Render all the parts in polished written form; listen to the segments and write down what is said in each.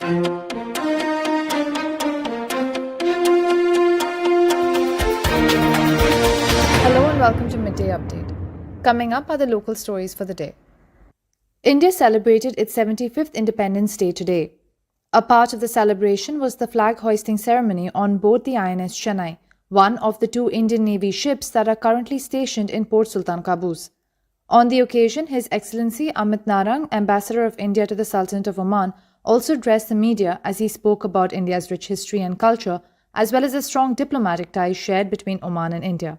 Hello and welcome to Midday Update. Coming up are the local stories for the day. India celebrated its 75th Independence Day today. A part of the celebration was the flag hoisting ceremony on board the INS Chennai, one of the two Indian Navy ships that are currently stationed in Port Sultan Qaboos. On the occasion, His Excellency Amit Narang, Ambassador of India to the Sultanate of Oman, also addressed the media as he spoke about India's rich history and culture, as well as the strong diplomatic ties shared between Oman and India.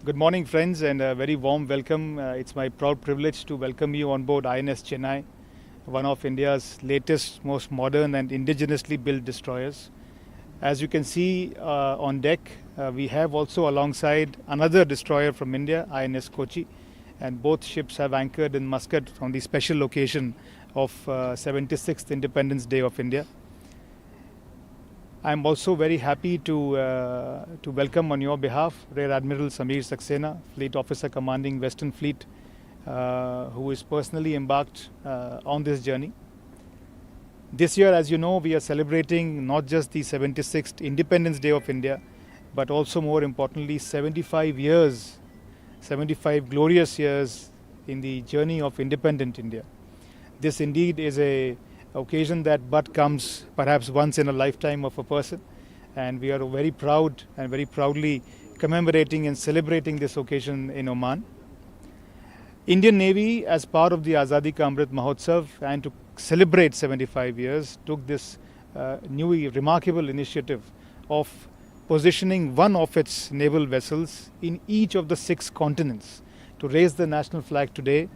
Good morning, friends, and a very warm welcome. It's my proud privilege to welcome you on board INS Chennai, one of India's latest, most modern and indigenously built destroyers. As you can see on deck, we have also alongside another destroyer from India, INS Kochi, and both ships have anchored in Muscat on the special occasion of 76th Independence Day of India. I'm also very happy to welcome on your behalf Rear Admiral Sameer Saxena, Fleet Officer Commanding Western Fleet, who is personally embarked on this journey. This year, as you know, we are celebrating not just the 76th Independence Day of India, but also more importantly 75 years, 75 glorious years in the journey of independent India. This indeed is a occasion that but comes perhaps once in a lifetime of a person, and we are very proud and very proudly commemorating and celebrating this occasion in Oman. Indian Navy, as part of the Azadi Ka Amrit Mahotsav and to celebrate 75 years, took this new remarkable initiative of positioning one of its naval vessels in each of the 6 continents to raise the national flag today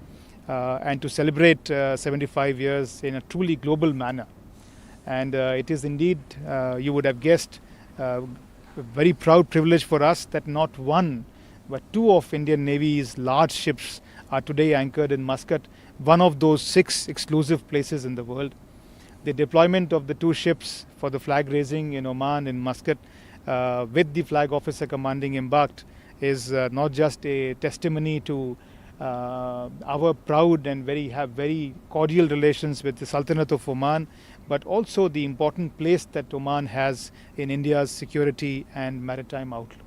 and to celebrate 75 years in a truly global manner. And it is indeed, you would have guessed, a very proud privilege for us that not one but 2 of Indian Navy's large ships are today anchored in Muscat, one of those 6 exclusive places in the world. The deployment of the 2 ships for the flag raising in Oman, in Muscat, with the flag officer commanding embarked, is not just a testimony to our proud and very cordial relations with the Sultanate of Oman, but also the important place that Oman has in India's security and maritime outlook.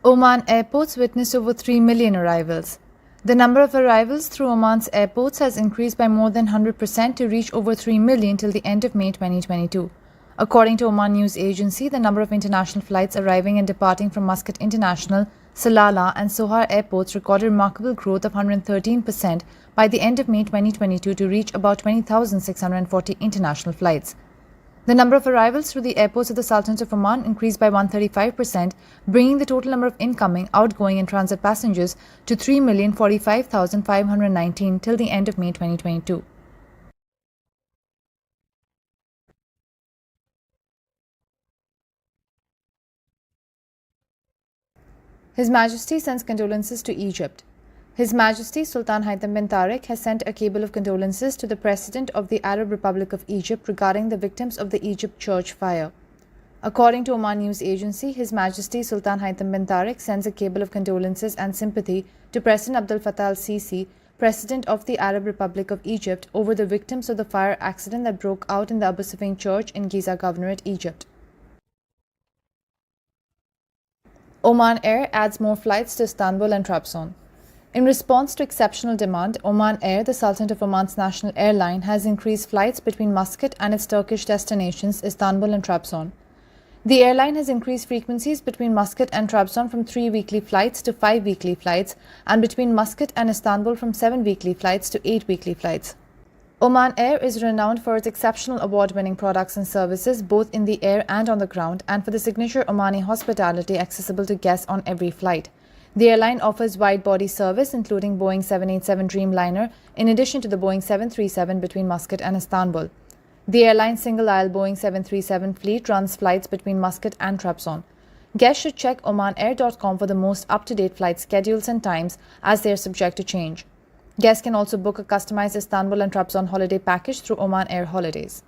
Oman airports witnessed over 3 million arrivals. The number of arrivals through Oman's airports has increased by more than 100% to reach over 3 million till the end of May 2022. According to Oman News Agency, the number of international flights arriving and departing from Muscat International, Salalah and Sohar airports recorded remarkable growth of 113% by the end of May 2022 to reach about 20,640 international flights. The number of arrivals through the airports of the Sultanate of Oman increased by 135%, bringing the total number of incoming, outgoing and transit passengers to 3,045,519 till the end of May 2022. His Majesty sends condolences to Egypt. His Majesty Sultan Haitham bin Tariq has sent a cable of condolences to the President of the Arab Republic of Egypt regarding the victims of the Egypt church fire. According to Oman News Agency, His Majesty Sultan Haitham bin Tariq sends a cable of condolences and sympathy to President Abdel Fattah al-Sisi, President of the Arab Republic of Egypt, over the victims of the fire accident that broke out in the Abu Sufyan Church in Giza Governorate, Egypt. Oman Air adds more flights to Istanbul and Trabzon. In response to exceptional demand, Oman Air, the Sultanate of Oman's national airline, has increased flights between Muscat and its Turkish destinations, Istanbul and Trabzon. The airline has increased frequencies between Muscat and Trabzon from 3 weekly flights to 5 weekly flights, and between Muscat and Istanbul from 7 weekly flights to 8 weekly flights. Oman Air is renowned for its exceptional award-winning products and services both in the air and on the ground, and for the signature Omani hospitality accessible to guests on every flight. The airline offers wide-body service including Boeing 787 Dreamliner in addition to the Boeing 737 between Muscat and Istanbul. The airline's single-aisle Boeing 737 fleet runs flights between Muscat and Trabzon. Guests should check omanair.com for the most up-to-date flight schedules and times, as they are subject to change. Guests can also book a customized Istanbul and Trabzon holiday package through Oman Air Holidays.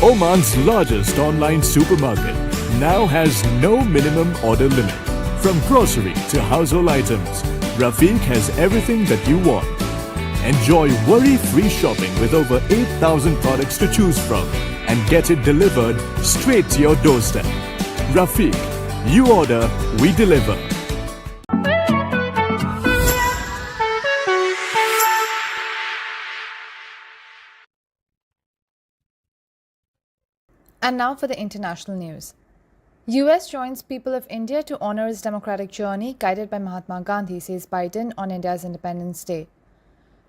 Oman's largest online supermarket, now has no minimum order limit. From grocery to household items, Rafiq has everything that you want. Enjoy worry-free shopping with over 8,000 products to choose from and get it delivered straight to your doorstep. Rafiq, you order, we deliver. And now for the international news. US joins people of India to honor its democratic journey guided by Mahatma Gandhi, says Biden on India's Independence Day.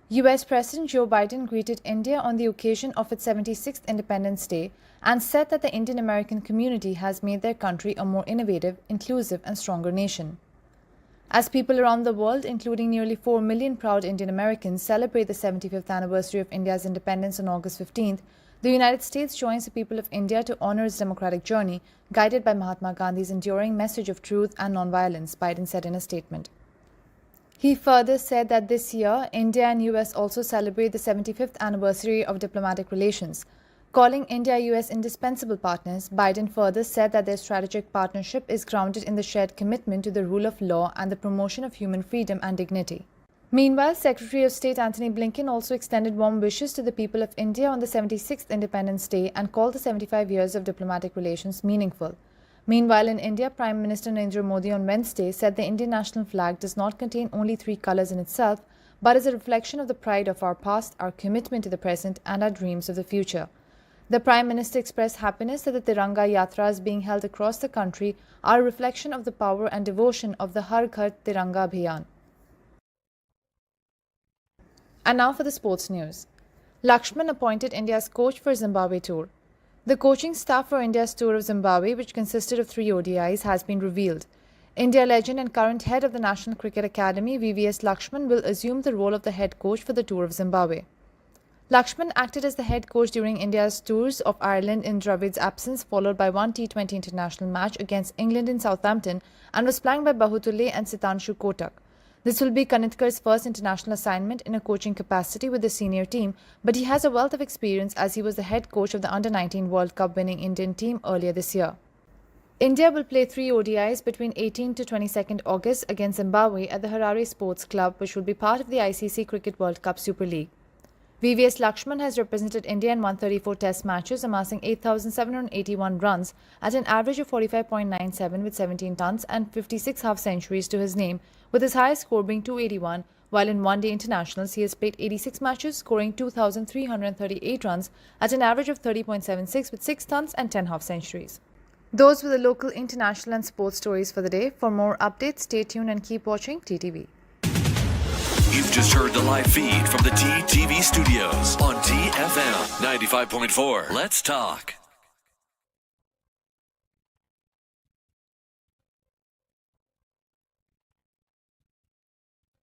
US President Joe Biden greeted India on the occasion of its 76th Independence Day and said that the Indian American community has made their country a more innovative, inclusive and stronger nation. As people around the world, including nearly 4 million proud Indian Americans, celebrate the 75th anniversary of India's independence on August 15th, the United States joins the people of India to honor its democratic journey, guided by Mahatma Gandhi's enduring message of truth and nonviolence, Biden said in a statement. He further said that this year, India and US also celebrate the 75th anniversary of diplomatic relations. Calling India-US indispensable partners, Biden further said that their strategic partnership is grounded in the shared commitment to the rule of law and the promotion of human freedom and dignity. Meanwhile, Secretary of State Antony Blinken also extended warm wishes to the people of India on the 76th Independence Day and called the 75 years of diplomatic relations meaningful. Meanwhile, in India, Prime Minister Narendra Modi on Wednesday said the Indian national flag does not contain only 3 colors in itself, but is a reflection of the pride of our past, our commitment to the present, and our dreams of the future. The Prime Minister expressed happiness that the Tiranga Yatras being held across the country are a reflection of the power and devotion of the Har Ghar Tiranga Abhiyan. And now for the sports news. Lakshman appointed India's coach for Zimbabwe tour. The coaching staff for India's tour of Zimbabwe, which consisted of 3 ODIs, has been revealed. India legend and current head of the National Cricket Academy, VVS Lakshman, will assume the role of the head coach for the tour of Zimbabwe. Lakshman acted as the head coach during India's tours of Ireland in Dravid's absence, followed by one T20 international match against England in Southampton, and was flanked by Bahutule and Sitanshu Kotak. This will be Kanitkar's first international assignment in a coaching capacity with the senior team, but he has a wealth of experience as he was the head coach of the Under-19 World Cup winning Indian team earlier this year. India will play 3 ODIs between 18 to 22nd August against Zimbabwe at the Harare Sports Club, which will be part of the ICC Cricket World Cup Super League. VVS Lakshman has represented India in 134 test matches, amassing 8,781 runs at an average of 45.97 with 17 tons and 56 half-centuries to his name, with his highest score being 281, while in one-day internationals he has played 86 matches, scoring 2,338 runs at an average of 30.76 with 6 tons and 10 half-centuries. Those were the local, international and sports stories for the day. For more updates, stay tuned and keep watching TTV. You've just heard the live feed from the TTV studios on TFM 95.4. Let's talk.